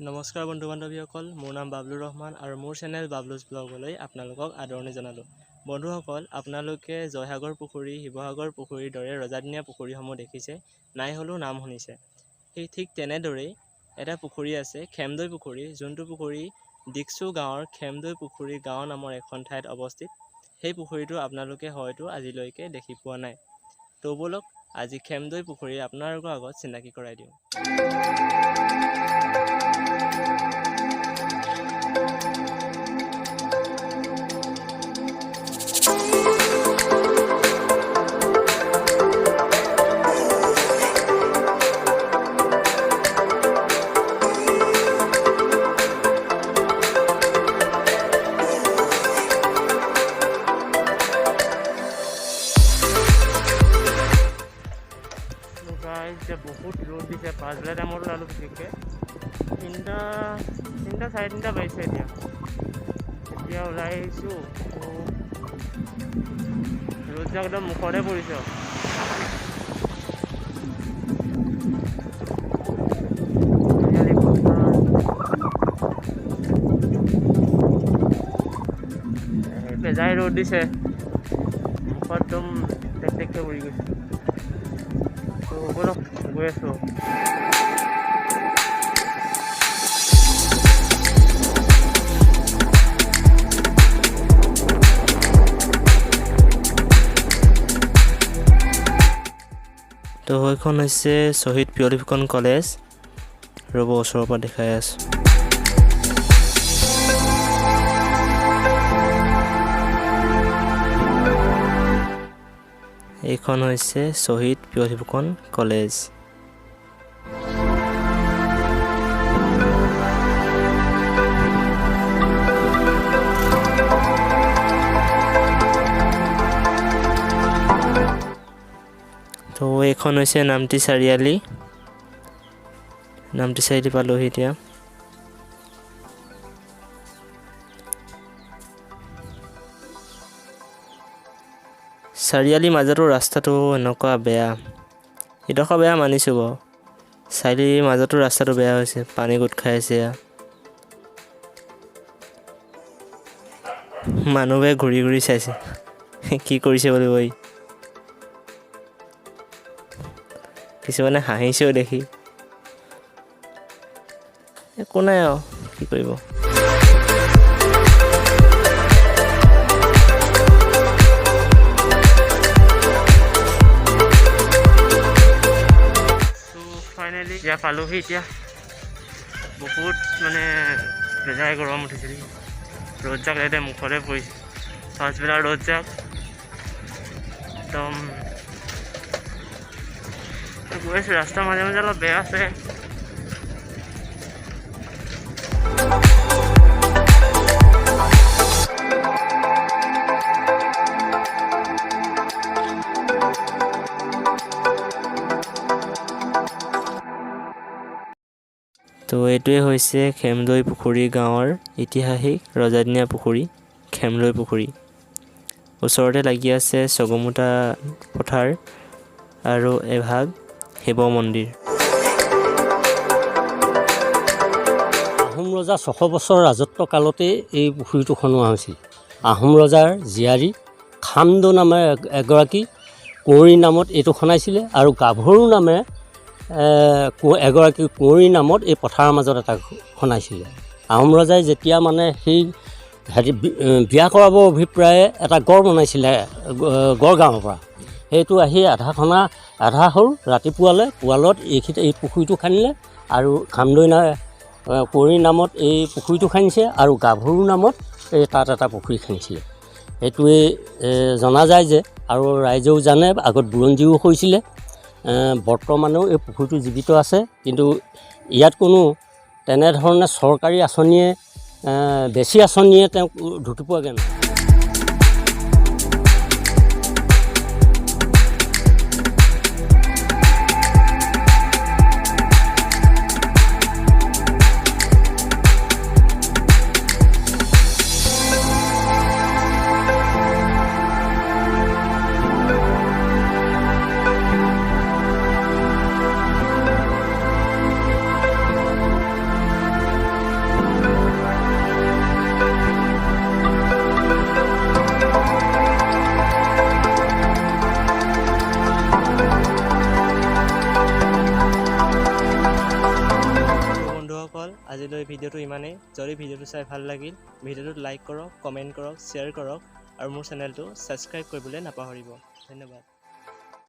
নমস্কাৰ বন্ধু বান্ধৱীসকল, মোৰ নাম বাবলুৰ ৰহমান আৰু মোৰ চেনেল বাবলুজ ব্লগলৈ আপোনালোকক আদৰণি জনালোঁ। বন্ধুসকল, আপোনালোকে জয়সাগৰ পুখুৰী, শিৱসাগৰ পুখুৰীৰ দৰে ৰজাদিনীয়া পুখুৰীসমূহ দেখিছে, নাই হ'লেও নাম শুনিছে। সেই ঠিক তেনেদৰেই এটা পুখুৰী আছে, খেমদৈ পুখুৰী, যোনটো পুখুৰী ডিকচু গাঁৱৰ খেমদৈ পুখুৰী গাঁও নামৰ এখন ঠাইত অৱস্থিত। সেই পুখুৰীটো আপোনালোকে হয়তো আজিলৈকে দেখি পোৱা নাই। তো ব'লক আজি খেমদৈ পুখুৰী আপোনালোকৰ আগত চিনাকি কৰাই দিওঁ। এতিয়া বহুত ৰ'দ দিছে, পাছবেলা টাইমত ওলালোঁ বিশেষকৈ। তিনিটা 3:30 বাজিছে এতিয়া ওলাই আহিছোঁ। ৰ'দ একদম মুখতে পৰিছে। বেজাই ৰ'দ দিছে, মুখত একদম টেকটেককৈ পৰি গৈছে। ব'লক গৈ আছোঁ। তো সেইখন হৈছে শ্বহীদ পিয়লি ফুকন কলেজ। ৰ'ব ওচৰৰ পৰা দেখাই আছোঁ। এইখন হৈছে শ্বহীদ পিয়লি ফুকন কলেজ। তো এইখন হৈছে নামতি চাৰিআলি। নামতি চাৰিআলি পালোহি এতিয়া। চাৰিআলিৰ মাজতো ৰাস্তাটো এনেকুৱা বেয়া, এডোখৰ বেয়া মানিছোঁ বাৰু। চাৰিআলিৰ মাজতো ৰাস্তাটো বেয়া হৈছে, পানী গোট খাই আছে। মানুহবোৰে ঘূৰি ঘূৰি চাইছে কি কৰিছে বুলি কৈ। কিছুমানে হাঁহিছেও দেখি। একো নাই আৰু কি কৰিব। ফাইনেলি এতিয়া পালোহি। এতিয়া বহুত বেজাই গৰম উঠিছে। ৰ'দ জাক এতিয়া মুখতে পৰিছে, পাছবেলা ৰ'দ জাক একদম। গৈ আছোঁ, ৰাস্তা মাজে মাজে অলপ বেয়া আছে। তো এইটোৱে হৈছে খেমদৈ পুখুৰী গাঁৱৰ ঐতিহাসিক ৰজাদিনীয়া পুখুৰী, খেমদৈ পুখুৰী। ওচৰতে লাগি আছে ছগমুটা পথাৰ আৰু এভাগ শিৱ মন্দিৰ। আহোম ৰজা 600 বছৰ ৰাজত্ব কালতে এই পুখুৰীটো খনোৱা হৈছিল। আহোম ৰজাৰ জীয়াৰী খামদৈ নামেৰে এগৰাকী কুঁৱৰী নামত এইটো খনাইছিলে, আৰু গাভৰু নামে এগৰাকী কুঁৱৰী নামত এই পথাৰৰ মাজত এটা খনাইছিলে। আহোম ৰজাই যেতিয়া সেই বিয়া কৰাবৰ অভিপ্ৰায়ে এটা গড় বনাইছিলে গড়গাঁৱৰ পৰা, সেইটো আহি আধা হ'ল ৰাতিপুৱালৈ। পুৱালত এই পুখুৰীটো খান্দিলে, আৰু খামদৈ কুঁৱৰী নামত এই পুখুৰীটো খান্দিছে, আৰু গাভৰু নামত তাত এটা পুখুৰী খান্দিছিলে। সেইটোৱে জনা যায় যে, আৰু ৰাইজেও জানে, আগত বুৰঞ্জীও হৈছিলে। বৰ্তমানেও এই পুখুৰীটো জীৱিত আছে, কিন্তু ইয়াত কোনো তেনেধৰণে চৰকাৰী আঁচনিয়ে বেছি আঁচনিয়ে তেওঁক ঢুকি পোৱাগৈ নাই। আজিলৈ ভিডিঅ'টো ইমানেই। যদি ভিডিঅ'টো চাই ভাল লাগিল, ভিডিঅ'টোত লাইক কৰক, কমেণ্ট কৰক, শ্বেয়াৰ কৰক আৰু মোৰ চেনেলটো ছাবস্ক্ৰাইব কৰিবলৈ নাপাহৰিব। ধন্যবাদ।